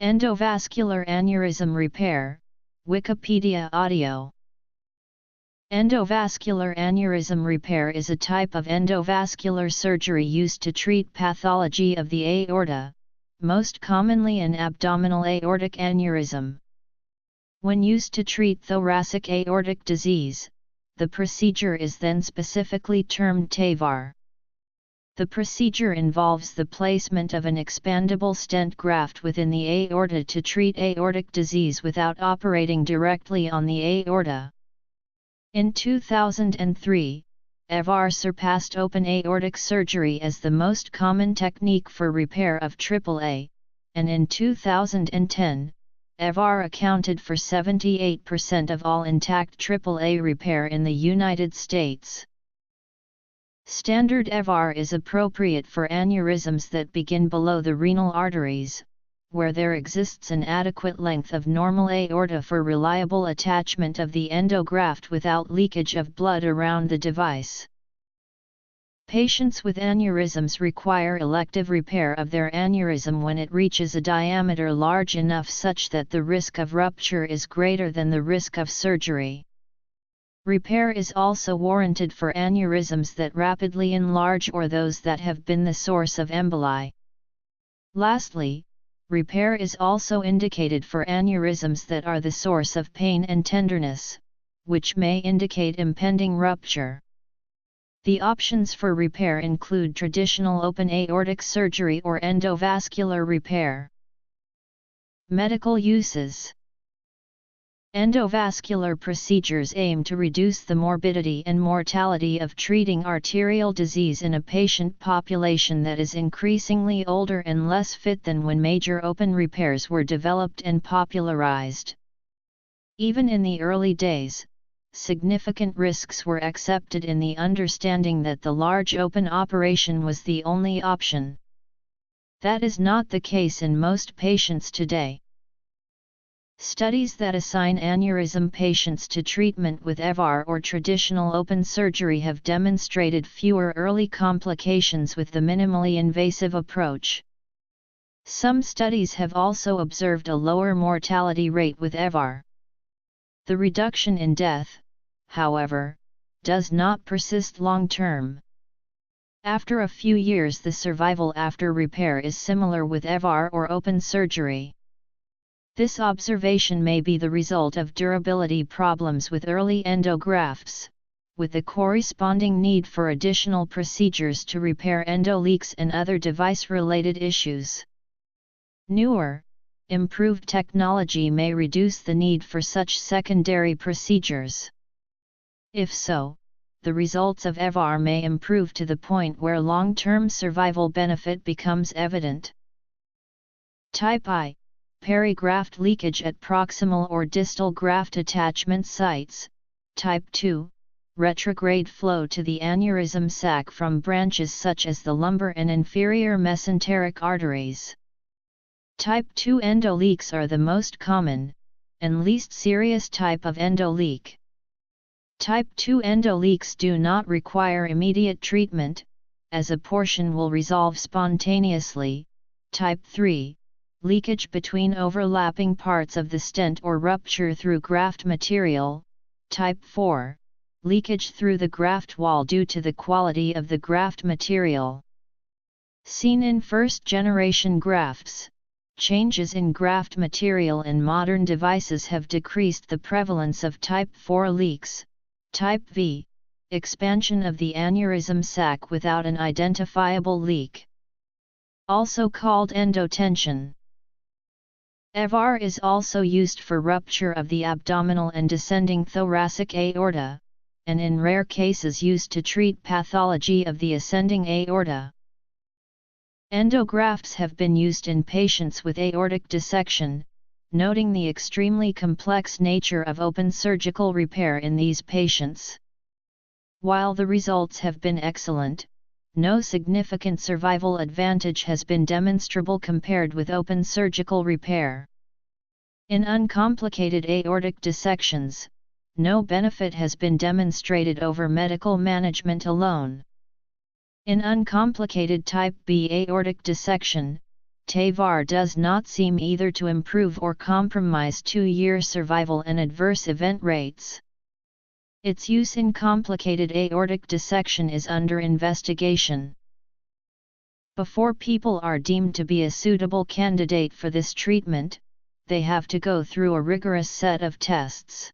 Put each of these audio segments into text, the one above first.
Endovascular aneurysm repair, Wikipedia audio. Endovascular aneurysm repair is a type of endovascular surgery used to treat pathology of the aorta, most commonly an abdominal aortic aneurysm. When used to treat thoracic aortic disease, the procedure is then specifically termed TAVR. The procedure involves the placement of an expandable stent graft within the aorta to treat aortic disease without operating directly on the aorta. In 2003, TAVR surpassed open aortic surgery as the most common technique for repair of AAA, and in 2010, TAVR accounted for 78% of all intact AAA repair in the United States. Standard TAVR is appropriate for aneurysms that begin below the renal arteries, where there exists an adequate length of normal aorta for reliable attachment of the endograft without leakage of blood around the device. Patients with aneurysms require elective repair of their aneurysm when it reaches a diameter large enough such that the risk of rupture is greater than the risk of surgery. Repair is also warranted for aneurysms that rapidly enlarge or those that have been the source of emboli. Lastly, repair is also indicated for aneurysms that are the source of pain and tenderness, which may indicate impending rupture. The options for repair include traditional open aortic surgery or endovascular repair. Medical uses. Endovascular procedures aim to reduce the morbidity and mortality of treating arterial disease in a patient population that is increasingly older and less fit than when major open repairs were developed and popularized. Even in the early days, significant risks were accepted in the understanding that the large open operation was the only option. That is not the case in most patients today. Studies that assign aneurysm patients to treatment with TAVR or traditional open surgery have demonstrated fewer early complications with the minimally invasive approach. Some studies have also observed a lower mortality rate with TAVR. The reduction in death, however, does not persist long-term. After a few years, the survival after repair is similar with TAVR or open surgery. This observation may be the result of durability problems with early endografts, with the corresponding need for additional procedures to repair endoleaks and other device-related issues. Newer, improved technology may reduce the need for such secondary procedures. If so, the results of TAVR may improve to the point where long-term survival benefit becomes evident. Type I. Perigraft leakage at proximal or distal graft attachment sites. Type 2. Retrograde flow to the aneurysm sac from branches such as the lumbar and inferior mesenteric arteries. Type 2 endoleaks are the most common, and least serious type of endoleak. Type 2 endoleaks do not require immediate treatment, as a portion will resolve spontaneously. Type 3. Leakage between overlapping parts of the stent or rupture through graft material. Type 4. Leakage through the graft wall due to the quality of the graft material. Seen in first-generation grafts, changes in graft material in modern devices have decreased the prevalence of Type 4 leaks. Type V. Expansion of the aneurysm sac without an identifiable leak. Also called endotension. TAVR is also used for rupture of the abdominal and descending thoracic aorta, and in rare cases used to treat pathology of the ascending aorta. Endografts have been used in patients with aortic dissection, noting the extremely complex nature of open surgical repair in these patients. While the results have been excellent, no significant survival advantage has been demonstrable compared with open surgical repair. In uncomplicated aortic dissections, no benefit has been demonstrated over medical management alone. In uncomplicated type B aortic dissection, TAVR does not seem either to improve or compromise 2-year survival and adverse event rates. Its use in complicated aortic dissection is under investigation. Before people are deemed to be a suitable candidate for this treatment, they have to go through a rigorous set of tests.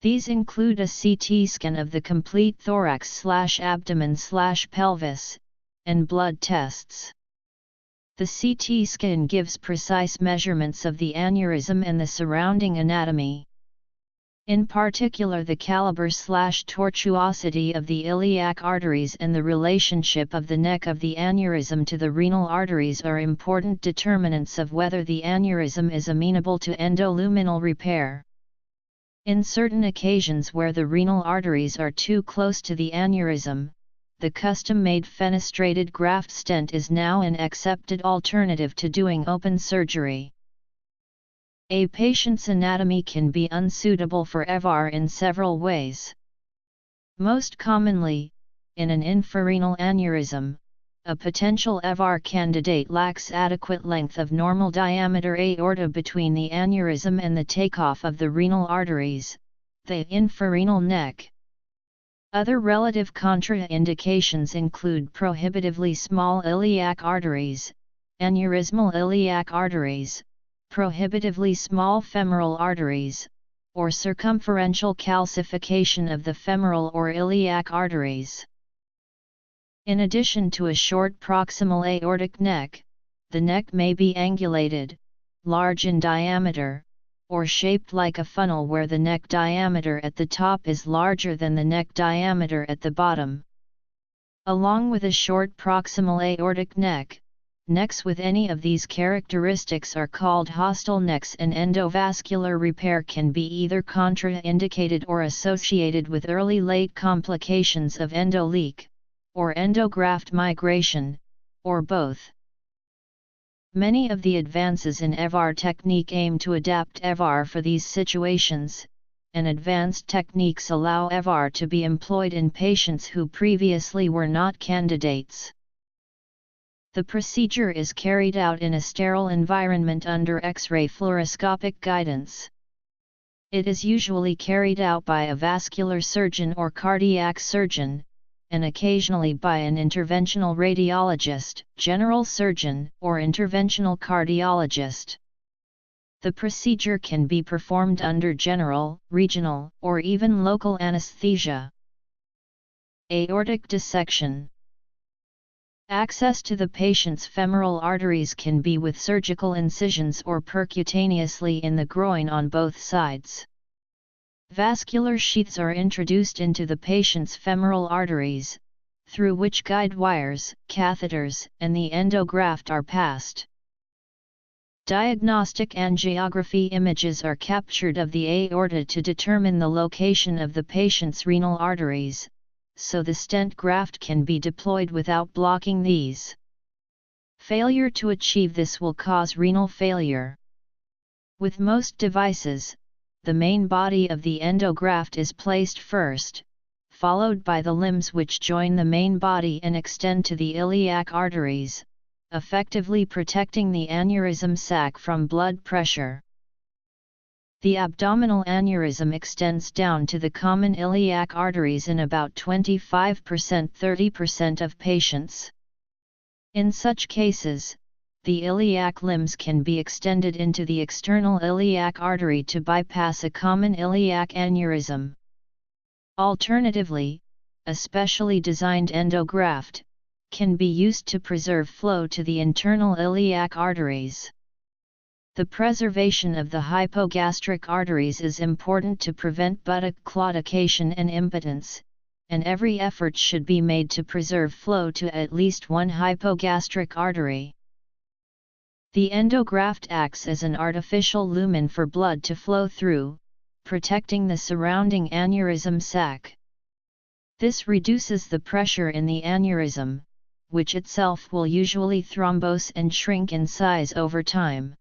These include a CT scan of the complete thorax/abdomen/pelvis, and blood tests. The CT scan gives precise measurements of the aneurysm and the surrounding anatomy. In particular, the caliber/tortuosity of the iliac arteries and the relationship of the neck of the aneurysm to the renal arteries are important determinants of whether the aneurysm is amenable to endoluminal repair. In certain occasions where the renal arteries are too close to the aneurysm, the custom-made fenestrated graft stent is now an accepted alternative to doing open surgery. A patient's anatomy can be unsuitable for EVAR in several ways. Most commonly, in an infrarenal aneurysm, a potential EVAR candidate lacks adequate length of normal diameter aorta between the aneurysm and the takeoff of the renal arteries, the infrarenal neck. Other relative contraindications include prohibitively small iliac arteries, aneurysmal iliac arteries, prohibitively small femoral arteries, or circumferential calcification of the femoral or iliac arteries. In addition to a short proximal aortic neck, the neck may be angulated, large in diameter, or shaped like a funnel where the neck diameter at the top is larger than the neck diameter at the bottom. Along with a short proximal aortic neck, necks with any of these characteristics are called hostile necks, and endovascular repair can be either contraindicated or associated with early-late complications of endoleak, or endograft migration, or both. Many of the advances in EVAR technique aim to adapt EVAR for these situations, and advanced techniques allow EVAR to be employed in patients who previously were not candidates. The procedure is carried out in a sterile environment under X-ray fluoroscopic guidance. It is usually carried out by a vascular surgeon or cardiac surgeon, and occasionally by an interventional radiologist, general surgeon, or interventional cardiologist. The procedure can be performed under general, regional, or even local anesthesia. Aortic dissection. Access to the patient's femoral arteries can be with surgical incisions or percutaneously in the groin on both sides. Vascular sheaths are introduced into the patient's femoral arteries, through which guide wires, catheters, and the endograft are passed. Diagnostic angiography images are captured of the aorta to determine the location of the patient's renal arteries, so the stent graft can be deployed without blocking these. Failure to achieve this will cause renal failure. With most devices, the main body of the endograft is placed first, followed by the limbs which join the main body and extend to the iliac arteries, effectively protecting the aneurysm sac from blood pressure. The abdominal aneurysm extends down to the common iliac arteries in about 25–30% of patients. In such cases, the iliac limbs can be extended into the external iliac artery to bypass a common iliac aneurysm. Alternatively, a specially designed endograft can be used to preserve flow to the internal iliac arteries. The preservation of the hypogastric arteries is important to prevent buttock claudication and impotence, and every effort should be made to preserve flow to at least one hypogastric artery. The endograft acts as an artificial lumen for blood to flow through, protecting the surrounding aneurysm sac. This reduces the pressure in the aneurysm, which itself will usually thrombose and shrink in size over time.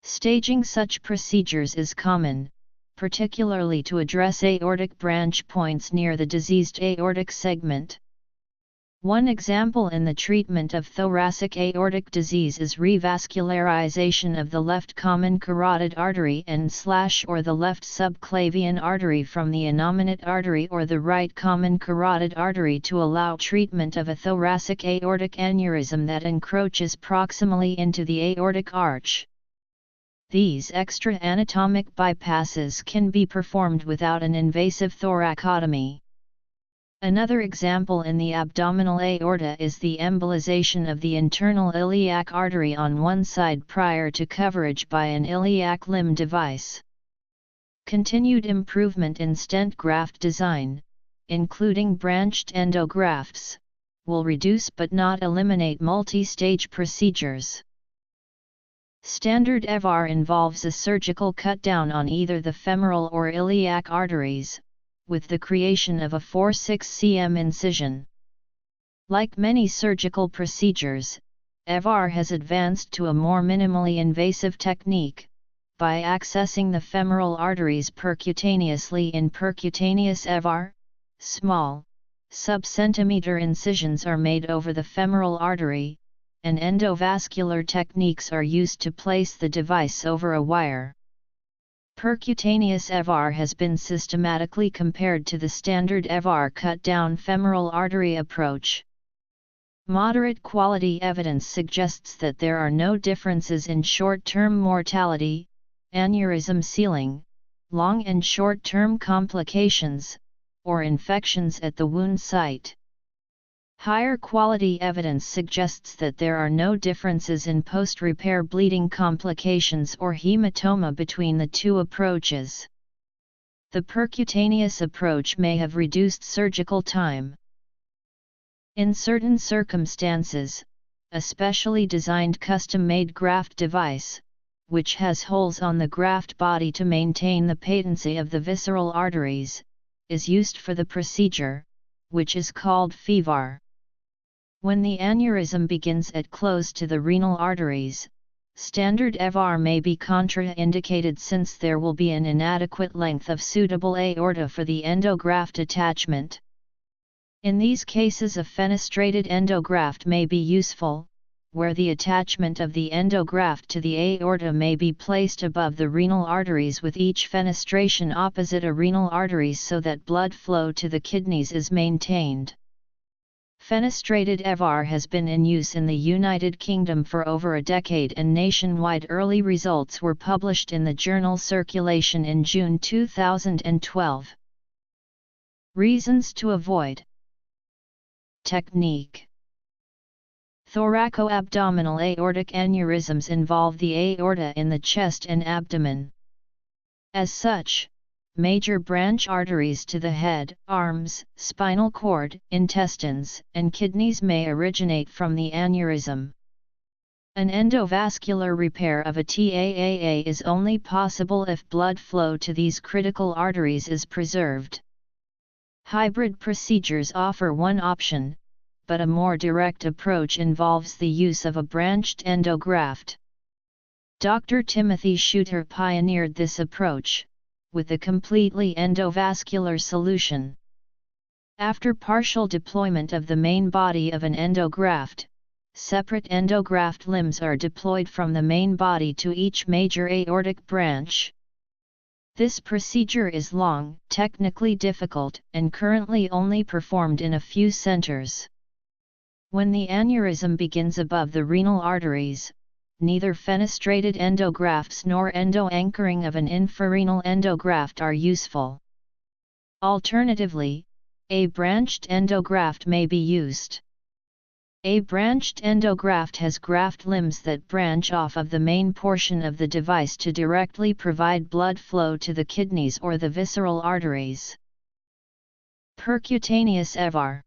Staging such procedures is common, particularly to address aortic branch points near the diseased aortic segment. One example in the treatment of thoracic aortic disease is revascularization of the left common carotid artery and/or the left subclavian artery from the innominate artery or the right common carotid artery to allow treatment of a thoracic aortic aneurysm that encroaches proximally into the aortic arch. These extra anatomic bypasses can be performed without an invasive thoracotomy. Another example in the abdominal aorta is the embolization of the internal iliac artery on one side prior to coverage by an iliac limb device. Continued improvement in stent graft design, including branched endografts, will reduce but not eliminate multi-stage procedures. Standard EVAR involves a surgical cut-down on either the femoral or iliac arteries, with the creation of a 4-6 cm incision. Like many surgical procedures, EVAR has advanced to a more minimally invasive technique, by accessing the femoral arteries percutaneously in percutaneous EVAR. Small, sub-centimeter incisions are made over the femoral artery, and endovascular techniques are used to place the device over a wire. Percutaneous EVAR has been systematically compared to the standard EVAR cut-down femoral artery approach. Moderate quality evidence suggests that there are no differences in short-term mortality, aneurysm sealing, long and short-term complications, or infections at the wound site. Higher quality evidence suggests that there are no differences in post-repair bleeding complications or hematoma between the two approaches. The percutaneous approach may have reduced surgical time. In certain circumstances, a specially designed custom-made graft device, which has holes on the graft body to maintain the patency of the visceral arteries, is used for the procedure, which is called FEVAR. When the aneurysm begins at close to the renal arteries, standard EVAR may be contraindicated since there will be an inadequate length of suitable aorta for the endograft attachment. In these cases a fenestrated endograft may be useful, where the attachment of the endograft to the aorta may be placed above the renal arteries with each fenestration opposite a renal artery so that blood flow to the kidneys is maintained. Fenestrated EVAR has been in use in the United Kingdom for over a decade and nationwide early results were published in the journal Circulation in June 2012. Reasons to avoid. Technique. Thoracoabdominal aortic aneurysms involve the aorta in the chest and abdomen. As such, major branch arteries to the head, arms, spinal cord, intestines, and kidneys may originate from the aneurysm. An endovascular repair of a TAAA is only possible if blood flow to these critical arteries is preserved. Hybrid procedures offer one option, but a more direct approach involves the use of a branched endograft. Dr. Timothy Shooter pioneered this approach, with a completely endovascular solution. After partial deployment of the main body of an endograft, separate endograft limbs are deployed from the main body to each major aortic branch. This procedure is long, technically difficult, and currently only performed in a few centers. When the aneurysm begins above the renal arteries, neither fenestrated endografts nor endo-anchoring of an infrarenal endograft are useful. Alternatively, a branched endograft may be used. A branched endograft has graft limbs that branch off of the main portion of the device to directly provide blood flow to the kidneys or the visceral arteries. Percutaneous EVAR.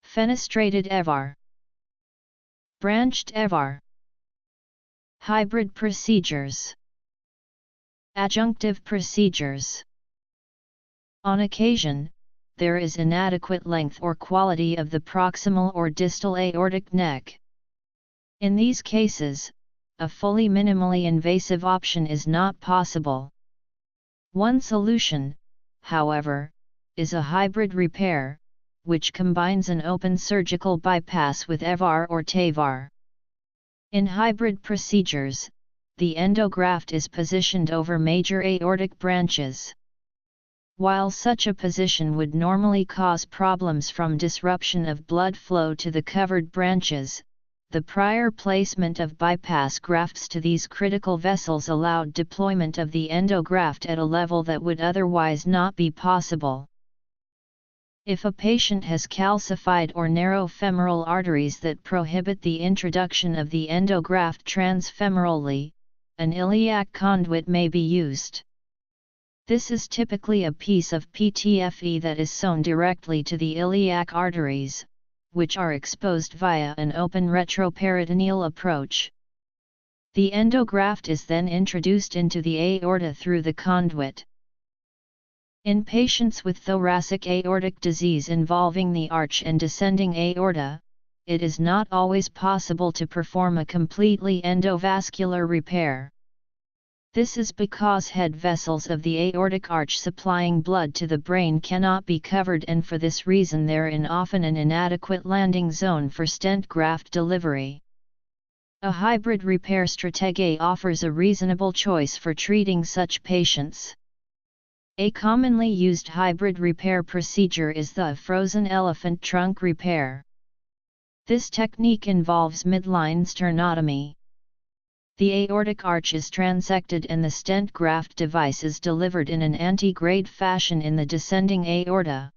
Fenestrated EVAR. Branched EVAR. Hybrid procedures. Adjunctive procedures. On occasion, there is inadequate length or quality of the proximal or distal aortic neck. In these cases, a fully minimally invasive option is not possible. One solution, however, is a hybrid repair, which combines an open surgical bypass with EVAR or TAVR. In hybrid procedures, the endograft is positioned over major aortic branches. While such a position would normally cause problems from disruption of blood flow to the covered branches, the prior placement of bypass grafts to these critical vessels allowed deployment of the endograft at a level that would otherwise not be possible. If a patient has calcified or narrow femoral arteries that prohibit the introduction of the endograft transfemorally, an iliac conduit may be used. This is typically a piece of PTFE that is sewn directly to the iliac arteries, which are exposed via an open retroperitoneal approach. The endograft is then introduced into the aorta through the conduit. In patients with thoracic aortic disease involving the arch and descending aorta, it is not always possible to perform a completely endovascular repair. This is because head vessels of the aortic arch supplying blood to the brain cannot be covered, and for this reason there is often an inadequate landing zone for stent graft delivery. A hybrid repair strategy offers a reasonable choice for treating such patients. A commonly used hybrid repair procedure is the frozen elephant trunk repair. This technique involves midline sternotomy. The aortic arch is transected and the stent graft device is delivered in an antegrade fashion in the descending aorta.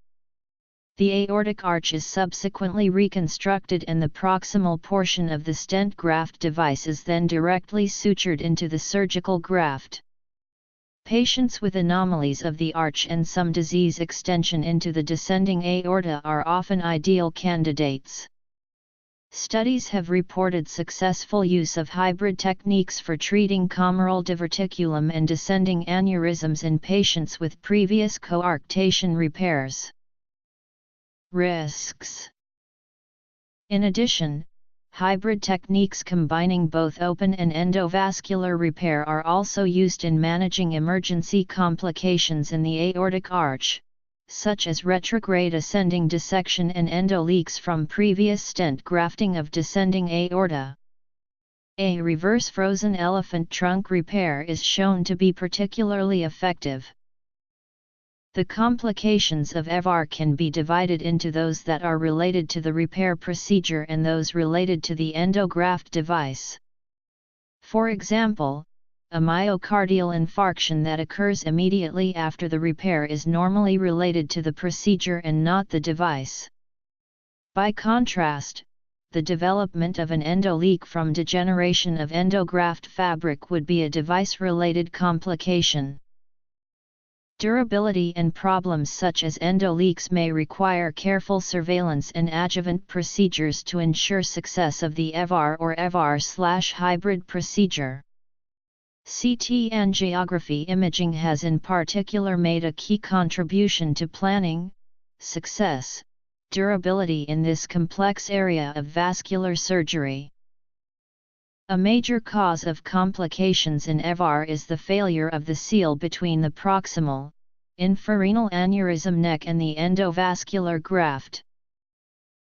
The aortic arch is subsequently reconstructed and the proximal portion of the stent graft device is then directly sutured into the surgical graft. Patients with anomalies of the arch and some disease extension into the descending aorta are often ideal candidates. Studies have reported successful use of hybrid techniques for treating comeral diverticulum and descending aneurysms in patients with previous coarctation repairs. Risks. In addition, hybrid techniques combining both open and endovascular repair are also used in managing emergency complications in the aortic arch, such as retrograde ascending dissection and endoleaks from previous stent grafting of descending aorta. A reverse frozen elephant trunk repair is shown to be particularly effective. The complications of EVAR can be divided into those that are related to the repair procedure and those related to the endograft device. For example, a myocardial infarction that occurs immediately after the repair is normally related to the procedure and not the device. By contrast, the development of an endoleak from degeneration of endograft fabric would be a device-related complication. Durability and problems such as endoleaks may require careful surveillance and adjuvant procedures to ensure success of the EVAR or EVAR/hybrid procedure. CT angiography imaging has in particular made a key contribution to planning, success, durability in this complex area of vascular surgery. A major cause of complications in EVAR is the failure of the seal between the proximal, infrarenal aneurysm neck and the endovascular graft.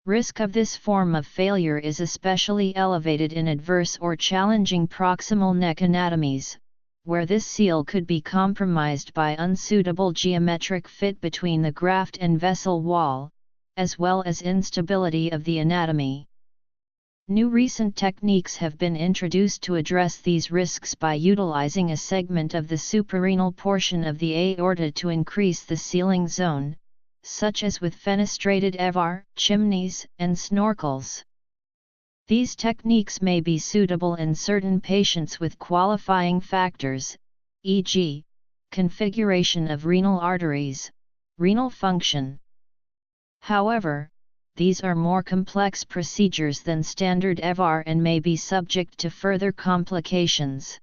Risk of this form of failure is especially elevated in adverse or challenging proximal neck anatomies, where this seal could be compromised by unsuitable geometric fit between the graft and vessel wall, as well as instability of the anatomy. New recent techniques have been introduced to address these risks by utilizing a segment of the suprarenal portion of the aorta to increase the sealing zone, such as with fenestrated EVAR, chimneys, and snorkels. These techniques may be suitable in certain patients with qualifying factors, e.g., configuration of renal arteries, renal function. However, these are more complex procedures than standard EVAR and may be subject to further complications.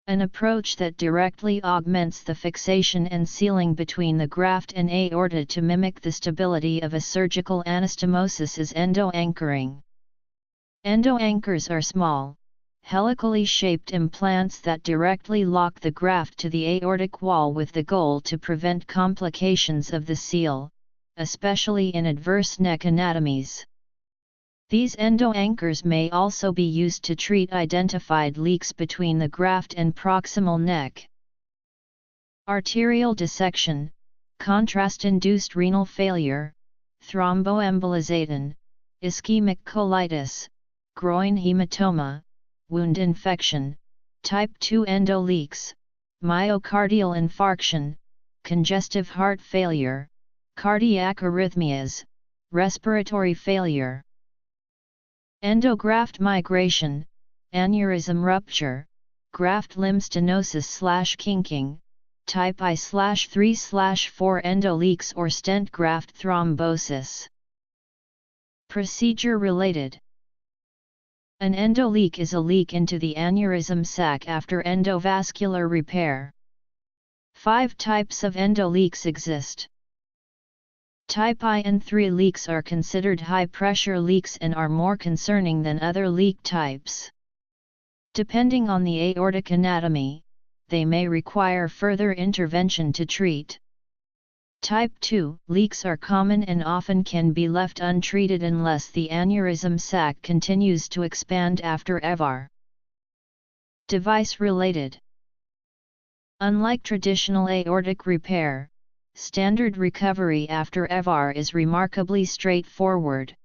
An approach that directly augments the fixation and sealing between the graft and aorta to mimic the stability of a surgical anastomosis is endo-anchoring. Endo-anchors are small, helically shaped implants that directly lock the graft to the aortic wall with the goal to prevent complications of the seal, especially in adverse neck anatomies. These endo-anchors may also be used to treat identified leaks between the graft and proximal neck. Arterial dissection, contrast-induced renal failure, thromboembolization, ischemic colitis, groin hematoma, wound infection, type 2 endo leaks, myocardial infarction, congestive heart failure, cardiac arrhythmias, respiratory failure. Endograft migration, aneurysm rupture, graft limb stenosis/kinking, type I/3/4 endo leaks or stent graft thrombosis. Procedure related. An endo leak is a leak into the aneurysm sac after endovascular repair. 5 types of endo leaks exist. Type I and III leaks are considered high-pressure leaks and are more concerning than other leak types. Depending on the aortic anatomy, they may require further intervention to treat. Type 2 leaks are common and often can be left untreated unless the aneurysm sac continues to expand after EVAR. Device related. Unlike traditional aortic repair, standard recovery after EVAR is remarkably straightforward.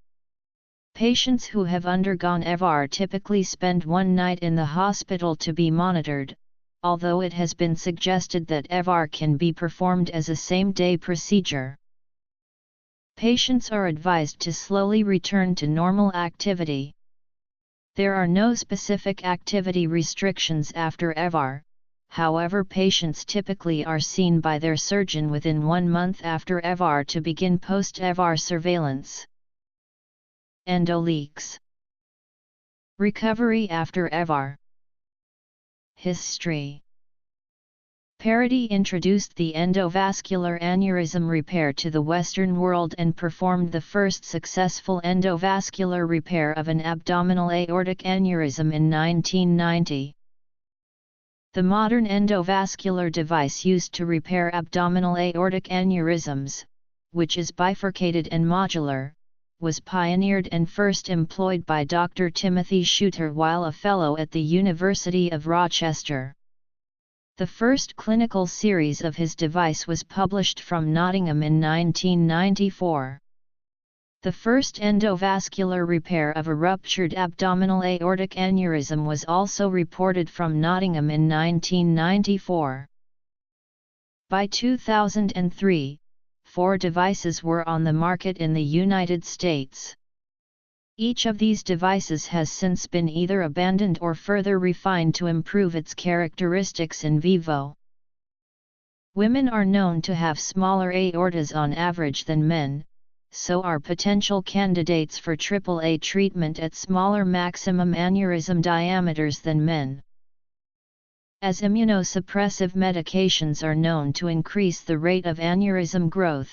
Patients who have undergone EVAR typically spend one night in the hospital to be monitored, although it has been suggested that EVAR can be performed as a same-day procedure. Patients are advised to slowly return to normal activity. There are no specific activity restrictions after EVAR. However, patients typically are seen by their surgeon within 1 month after EVAR to begin post-EVAR surveillance. Endo leaks. Recovery after EVAR. History. Parody introduced the endovascular aneurysm repair to the Western world and performed the first successful endovascular repair of an abdominal aortic aneurysm in 1990. The modern endovascular device used to repair abdominal aortic aneurysms, which is bifurcated and modular, was pioneered and first employed by Dr. Timothy Schutter while a fellow at the University of Rochester. The first clinical series of his device was published from Nottingham in 1994. The first endovascular repair of a ruptured abdominal aortic aneurysm was also reported from Nottingham in 1994. By 2003, 4 devices were on the market in the United States. Each of these devices has since been either abandoned or further refined to improve its characteristics in vivo. Women are known to have smaller aortas on average than men, so are potential candidates for AAA treatment at smaller maximum aneurysm diameters than men. As immunosuppressive medications are known to increase the rate of aneurysm growth,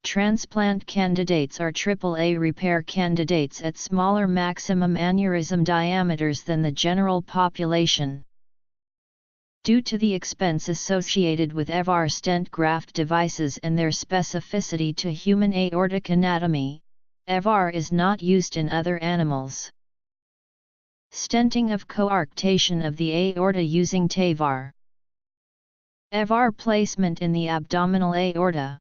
transplant candidates are AAA repair candidates at smaller maximum aneurysm diameters than the general population. Due to the expense associated with EVAR stent graft devices and their specificity to human aortic anatomy, EVAR is not used in other animals. Stenting of coarctation of the aorta using TAVR. EVAR placement in the abdominal aorta.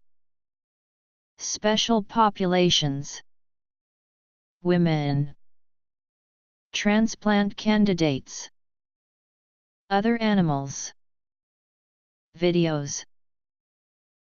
Special populations. Women. Transplant candidates. Other animals. Videos.